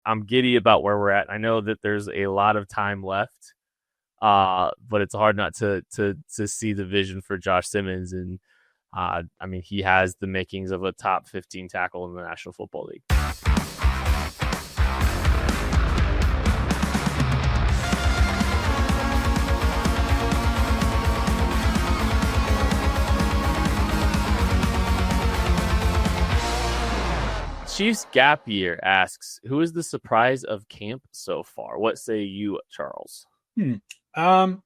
I'm giddy about where we're at. I know that there's a lot of time left, but it's hard not to see the vision for Josh Simmons. And I mean, he has the makings of a top 15 tackle in the National Football League. Chiefs Gap Year asks, who is the surprise of camp so far? What say you, Charles? Um,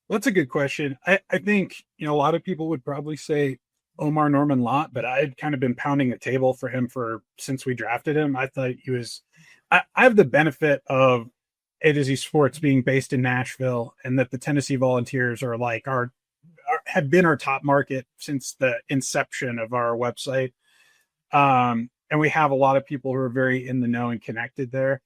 that's a good question. I think, a lot of people would probably say Omar Norman Lott, but I'd kind of been pounding the table for him since we drafted him. I thought he was, I have the benefit of A to Z Sports being based in Nashville, and that the Tennessee Volunteers are like have been our top market since the inception of our website. And we have a lot of people who are very in the know and connected there.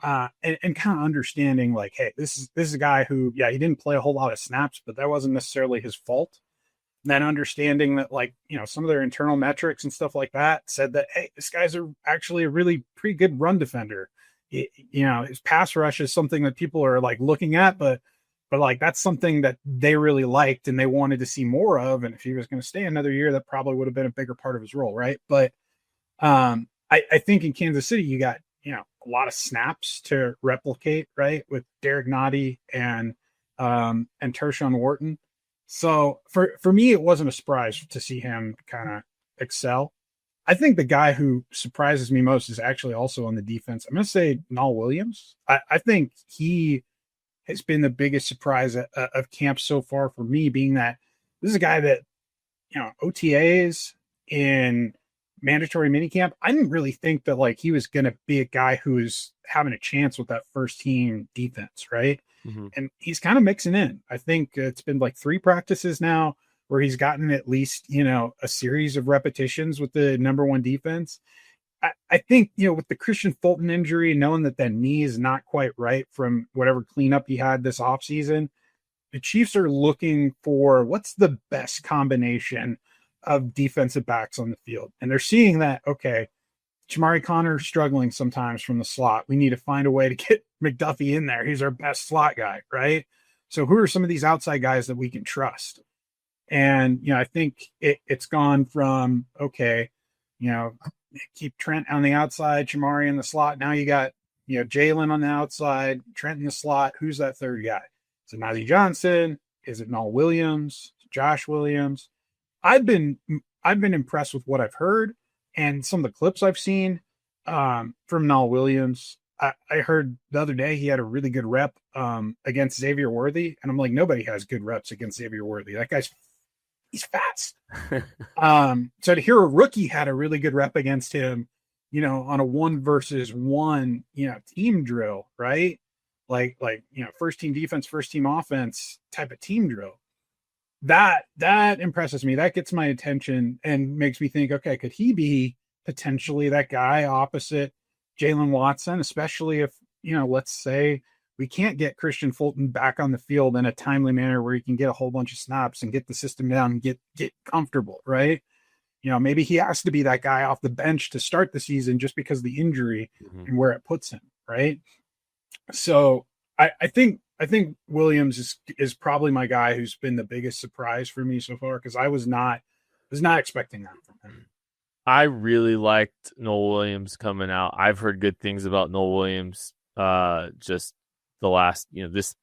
And kind of understanding like, hey, this is a guy who, yeah, he didn't play a whole lot of snaps, but that wasn't necessarily his fault. And then understanding that, like, some of their internal metrics and stuff like that said that, hey, this guy's actually a really pretty good run defender. His pass rush is something that people are like looking at, but like that's something that they really liked and they wanted to see more of. And if he was going to stay another year, that probably would have been a bigger part of his role, right? But I think in Kansas City, you got, a lot of snaps to replicate, right? With Derek Nottie and Tershawn Wharton. So for me, it wasn't a surprise to see him kind of excel. I think the guy who surprises me most is actually also on the defense. I'm going to say Null Williams. I think he has been the biggest surprise of camp so far for me, being that this is a guy that, OTAs in mandatory minicamp, I didn't really think that like he was going to be a guy who's having a chance with that first team defense, right? Mm-hmm. And he's kind of mixing in. I think it's been like 3 practices now where he's gotten at least, a series of repetitions with the number 1 defense. I think, with the Christian Fulton injury, knowing that knee is not quite right from whatever cleanup he had this offseason, the Chiefs are looking for what's the best combination of defensive backs on the field. And they're seeing that, okay, Jamari Connor's struggling sometimes from the slot. We need to find a way to get McDuffie in there. He's our best slot guy, right? So who are some of these outside guys that we can trust? And, I think it's gone from, okay, keep Trent on the outside, Jamari in the slot. Now you got, Jalen on the outside, Trent in the slot. Who's that third guy? Is it Najee Johnson? Is it Null Williams? Josh Williams? I've been impressed with what I've heard and some of the clips I've seen from Null Williams. I heard the other day he had a really good rep against Xavier Worthy, and I'm like, nobody has good reps against Xavier Worthy. That he's fast. So to hear a rookie had a really good rep against him, on a 1-versus-1, team drill, right? Like first team defense, first team offense type of team drill. That impresses me. That gets my attention and makes me think, okay, could he be potentially that guy opposite Jalen Watson, especially if, let's say we can't get Christian Fulton back on the field in a timely manner where he can get a whole bunch of snaps and get the system down and get comfortable, right? Maybe he has to be that guy off the bench to start the season just because of the injury and where it puts him, right? So I think Williams is probably my guy who's been the biggest surprise for me so far, because I was not expecting that from him. I really liked Null Williams coming out. I've heard good things about Null Williams just the last, this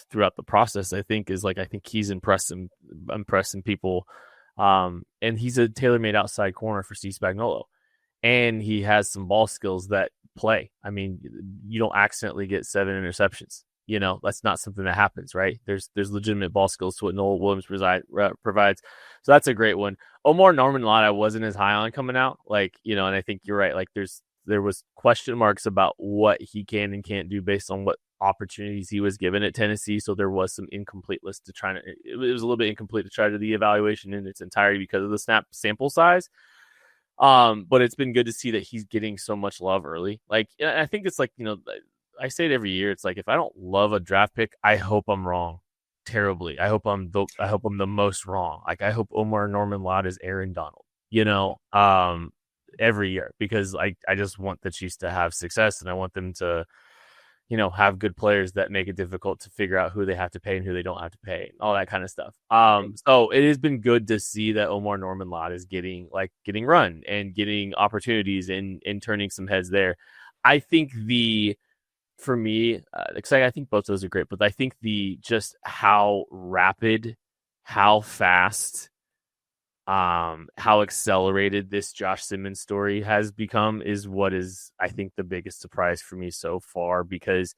throughout the process. I think he's impressing people. And he's a tailor-made outside corner for Steve Spagnuolo. And he has some ball skills that play. I mean, you don't accidentally get 7 interceptions. That's not something that happens, right? There's legitimate ball skills to what Null Williams provides. So that's a great one. Omar Norman Lott, I wasn't as high on coming out, and I think you're right. Like there was question marks about what he can and can't do based on what opportunities he was given at Tennessee. So there was some incomplete list it was a little bit incomplete to try to the evaluation in its entirety because of the snap sample size. But it's been good to see that he's getting so much love early. I think it's I say it every year. It's like, if I don't love a draft pick, I hope I'm wrong terribly. I hope I'm the most wrong. I hope Omar Norman Lott is Aaron Donald, every year because I just want the Chiefs to have success and I want them to, have good players that make it difficult to figure out who they have to pay and who they don't have to pay, all that kind of stuff. So it has been good to see that Omar Norman Lott is getting run and getting opportunities and turning some heads there. I think for me, I think both those are great, but I think just how rapid, how fast, how accelerated this Josh Simmons story has become is what is, I think, the biggest surprise for me so far, because,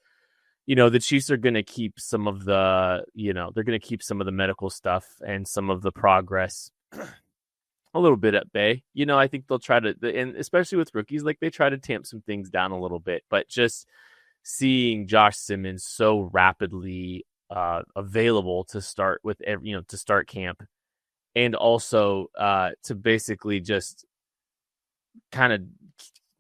the Chiefs are going to keep some of the, they're going to keep some of the medical stuff and some of the progress a little bit at bay. I think they'll try to, and especially with rookies, like they try to tamp some things down a little bit, but just seeing Josh Simmons so rapidly available to start with to start camp, and also to basically just kind of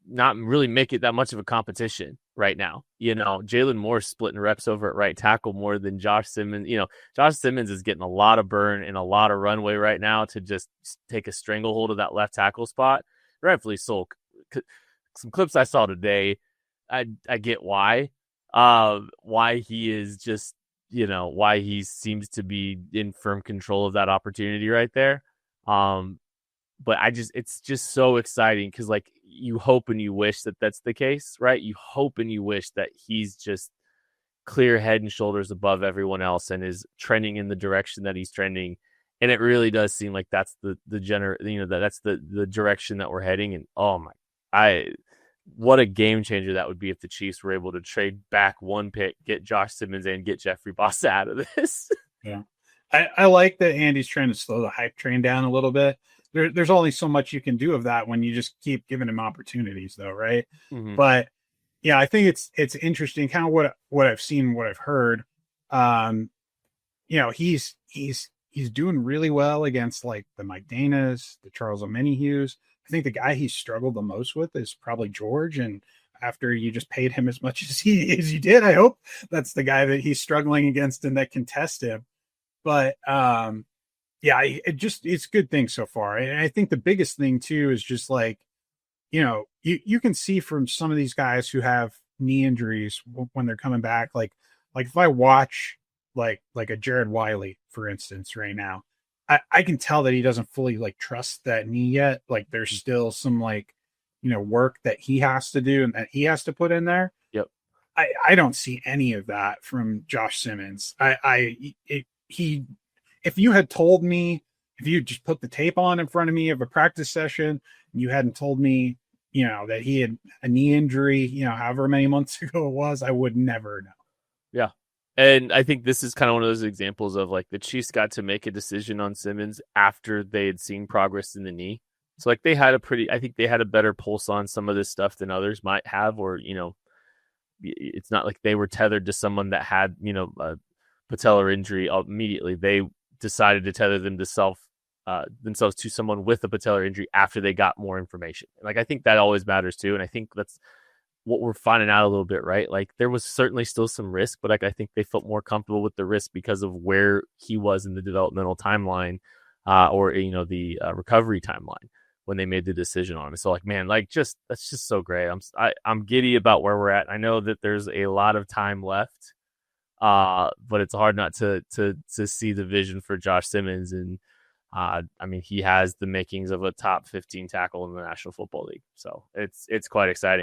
not really make it that much of a competition right now. Jalen Moore's splitting reps over at right tackle more than Josh Simmons. Josh Simmons is getting a lot of burn and a lot of runway right now to just take a stranglehold of that left tackle spot. Rightfully so. Some clips I saw today, I get why he is just, why he seems to be in firm control of that opportunity right there. But it's just so exciting because you hope and you wish that that's the case, right? You hope and you wish that he's just clear head and shoulders above everyone else and is trending in the direction that he's trending. And it really does seem like that's that's the direction that we're heading. And what a game changer that would be if the Chiefs were able to trade back one pick, get Josh Simmons and get Jeffrey Bossa out of this. Yeah. I like that Andy's trying to slow the hype train down a little bit. There's only so much you can do of that when you just keep giving him opportunities, though, right? Mm-hmm. But yeah, I think it's interesting, kind of what I've seen, what I've heard. He's doing really well against like the Mike Danas, the Charles Omenihues. I think the guy he struggled the most with is probably George. And after you just paid him as much as you did, I hope that's the guy that he's struggling against and that can test him. But it's good things so far. And I think the biggest thing too is just like, you can see from some of these guys who have knee injuries when they're coming back, like if I watch like a Jared Wiley, for instance, right now, I can tell that he doesn't fully trust that knee yet. Like there's still some work that he has to do and that he has to put in there. Yep. I don't see any of that from Josh Simmons. If you had told me, if you just put the tape on in front of me of a practice session, and you hadn't told me, that he had a knee injury, however many months ago it was, I would never know. Yeah. And I think this is kind of one of those examples of the Chiefs got to make a decision on Simmons after they had seen progress in the knee. So they had I think they had a better pulse on some of this stuff than others might have, or, it's not like they were tethered to someone that had, a patellar injury immediately. They decided to tether themselves to someone with a patellar injury after they got more information. I think that always matters too. And I think that's what we're finding out a little bit, right? There was certainly still some risk, but I think they felt more comfortable with the risk because of where he was in the developmental timeline, or the recovery timeline when they made the decision on him. So that's just so great. I'm giddy about where we're at. I know that there's a lot of time left, but it's hard not to see the vision for Josh Simmons. And he has the makings of a top 15 tackle in the National Football League. So it's quite exciting.